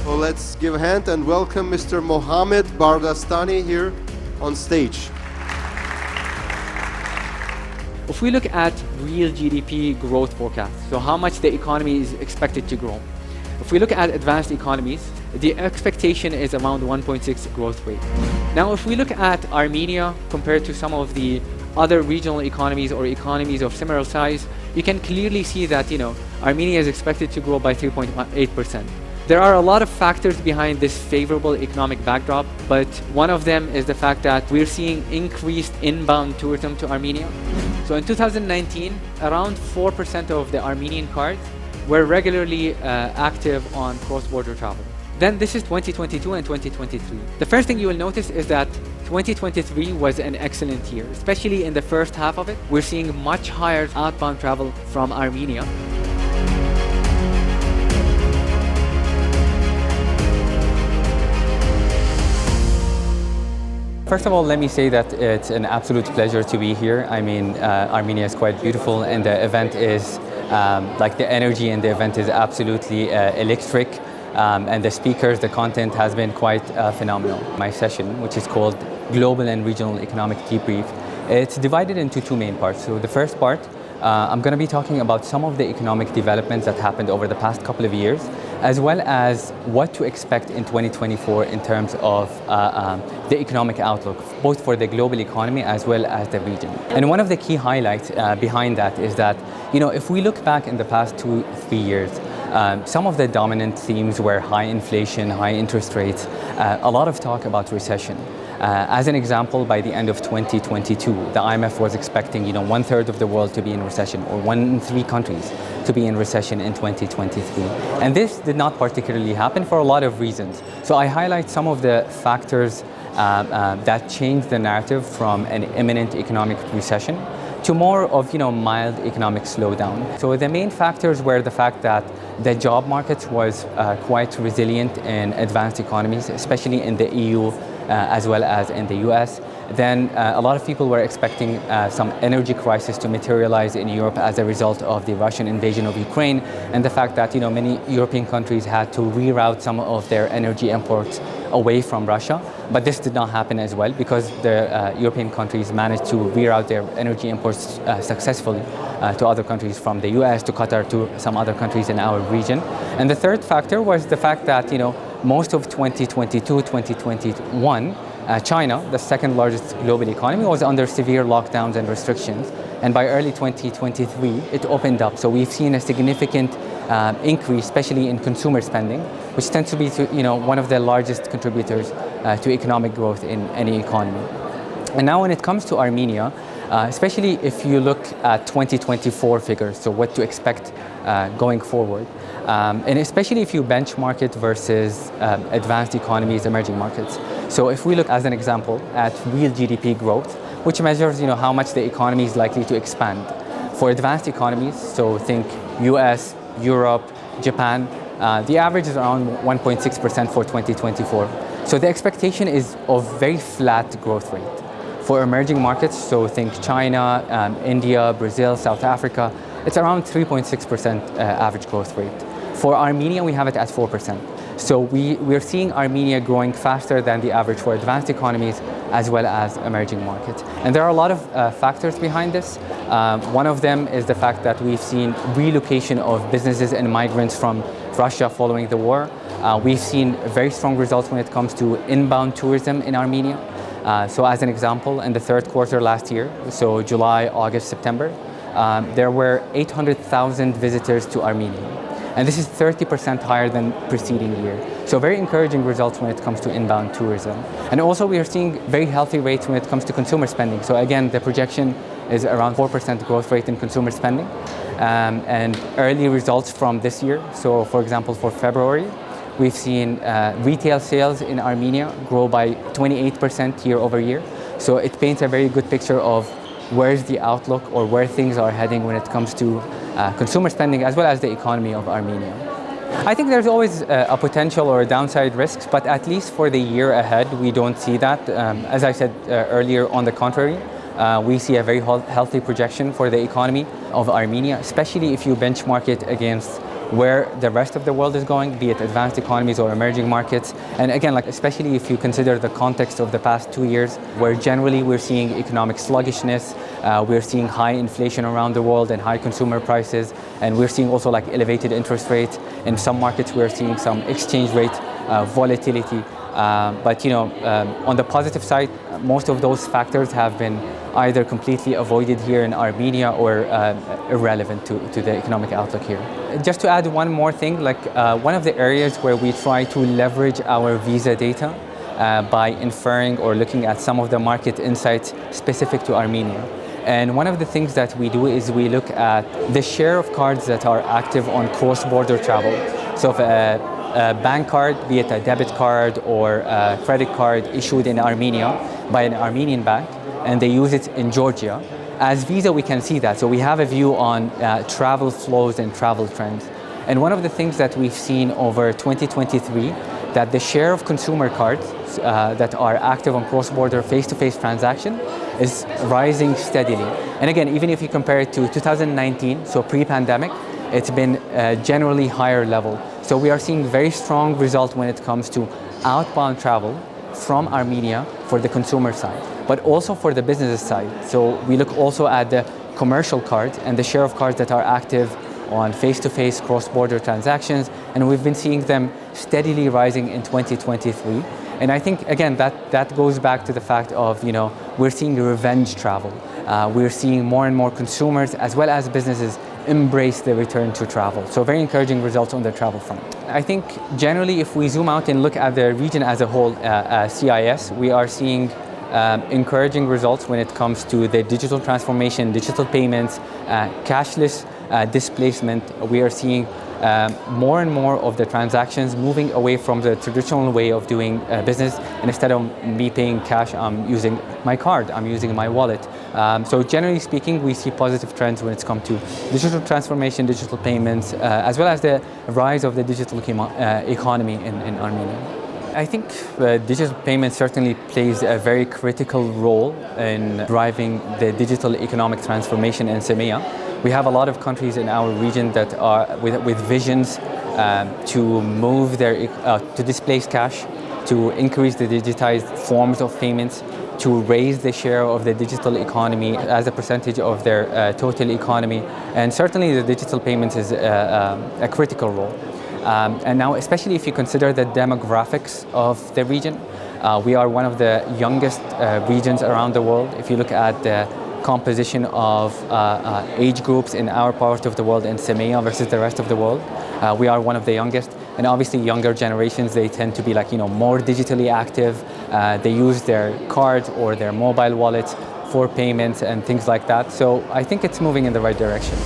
So let's give a hand and welcome Mr. Mohamed Bardastani here on stage. If we look at real GDP growth forecasts, so how much the economy is expected to grow. If we look at advanced economies, the expectation is around 1.6 growth rate. Now, if we look at Armenia compared to some of the other regional economies or economies of similar size, you can clearly see that, Armenia is expected to grow by 3.8%. There are a lot of factors behind this favorable economic backdrop, but one of them is the fact that we're seeing increased inbound tourism to Armenia. So in 2019, around 4% of the Armenian cards were regularly active on cross-border travel. Then this is 2022 and 2023. The first thing you will notice is that 2023 was an excellent year, especially in the first half of it. We're seeing much higher outbound travel from Armenia. First of all, let me say that it's an absolute pleasure to be here. I mean, Armenia is quite beautiful, and the event is, the energy in the event is absolutely electric. And the speakers, the content has been quite phenomenal. My session, which is called Global and Regional Economic Debrief, it's divided into two main parts. So the first part, I'm going to be talking about some of the economic developments that happened over the past couple of years, as well as what to expect in 2024 in terms of the economic outlook, both for the global economy as well as the region. And one of the key highlights behind that is that, if we look back in the past 2-3 years, some of the dominant themes were high inflation, high interest rates, a lot of talk about recession. As an example, by the end of 2022, the IMF was expecting, 1/3 of the world to be in recession, or 1 in 3 countries to be in recession in 2023. And this did not particularly happen for a lot of reasons. So I highlight some of the factors that changed the narrative from an imminent economic recession to more of mild economic slowdown. So the main factors were the fact that the job market was quite resilient in advanced economies, especially in the EU as well as in the US. Then a lot of people were expecting some energy crisis to materialize in Europe as a result of the Russian invasion of Ukraine, and the fact that many European countries had to reroute some of their energy imports away from Russia. But this did not happen as well, because the European countries managed to reroute their energy imports successfully to other countries, from the US to Qatar to some other countries in our region. And the third factor was the fact that most of 2022, 2021, China, the second largest global economy, was under severe lockdowns and restrictions. And by early 2023, it opened up. So we've seen a significant increase, especially in consumer spending, which tends to be one of the largest contributors to economic growth in any economy. And now when it comes to Armenia, especially if you look at 2024 figures, so what to expect going forward, and especially if you benchmark it versus advanced economies, emerging markets. So if we look, as an example, at real GDP growth, which measures how much the economy is likely to expand. For advanced economies, so think US, Europe, Japan, the average is around 1.6% for 2024. So the expectation is of very flat growth rate. For emerging markets, so think China, India, Brazil, South Africa, it's around 3.6% average growth rate. For Armenia, we have it at 4%. So we're seeing Armenia growing faster than the average for advanced economies as well as emerging markets. And there are a lot of factors behind this. One of them is the fact that we've seen relocation of businesses and migrants from Russia following the war. We've seen very strong results when it comes to inbound tourism in Armenia. So as an example, in the third quarter last year, so July, August, September, there were 800,000 visitors to Armenia. And this is 30% higher than preceding year. So very encouraging results when it comes to inbound tourism. And also we are seeing very healthy rates when it comes to consumer spending. So again, the projection is around 4% growth rate in consumer spending. And early results from this year. So for example, for February, we've seen retail sales in Armenia grow by 28% year over year. So it paints a very good picture of where's the outlook or where things are heading when it comes to consumer spending as well as the economy of Armenia. I think there's always a potential or a downside risks, but at least for the year ahead, we don't see that. As I said earlier, on the contrary, we see a very healthy projection for the economy of Armenia, especially if you benchmark it against where the rest of the world is going, be it advanced economies or emerging markets. And again, like especially if you consider the context of the past 2 years, where generally we're seeing economic sluggishness, we're seeing high inflation around the world and high consumer prices, and we're seeing also like elevated interest rates. In some markets, we're seeing some exchange rate volatility. But on the positive side, most of those factors have been either completely avoided here in Armenia or irrelevant to the economic outlook here. Just to add one more thing, like one of the areas where we try to leverage our visa data by inferring or looking at some of the market insights specific to Armenia. And one of the things that we do is we look at the share of cards that are active on cross-border travel. So if a bank card, be it a debit card or a credit card issued in Armenia by an Armenian bank, and they use it in Georgia, as Visa we can see that. So we have a view on travel flows and travel trends. And one of the things that we've seen over 2023, that the share of consumer cards that are active on cross-border face-to-face transaction is rising steadily. And again, even if you compare it to 2019, so pre-pandemic, it's been a generally higher level. So we are seeing very strong results when it comes to outbound travel from Armenia for the consumer side, but also for the business side. So we look also at the commercial cards and the share of cards that are active on face-to-face cross-border transactions, and we've been seeing them steadily rising in 2023. And I think, again, that goes back to the fact of, we're seeing revenge travel. We're seeing more and more consumers as well as businesses embrace the return to travel. So very encouraging results on the travel front. I think generally if we zoom out and look at the region as a whole, CIS, we are seeing encouraging results when it comes to the digital transformation, digital payments, cashless displacement. We are seeing more and more of the transactions moving away from the traditional way of doing business, and instead of me paying cash, I'm using my card, I'm using my wallet. So generally speaking, we see positive trends when it's come to digital transformation, digital payments, as well as the rise of the digital economy in Armenia. I think digital payments certainly plays a very critical role in driving the digital economic transformation in CEMEA. We have a lot of countries in our region that are with visions to move to displace cash, to increase the digitized forms of payments, to raise the share of the digital economy as a percentage of their total economy. And certainly the digital payments is a critical role. And now, especially if you consider the demographics of the region, we are one of the youngest regions around the world. If you look at the composition of age groups in our part of the world in CEMEA versus the rest of the world, we are one of the youngest. And obviously younger generations, they tend to be more digitally active. They use their cards or their mobile wallets for payments and things like that. So I think it's moving in the right direction.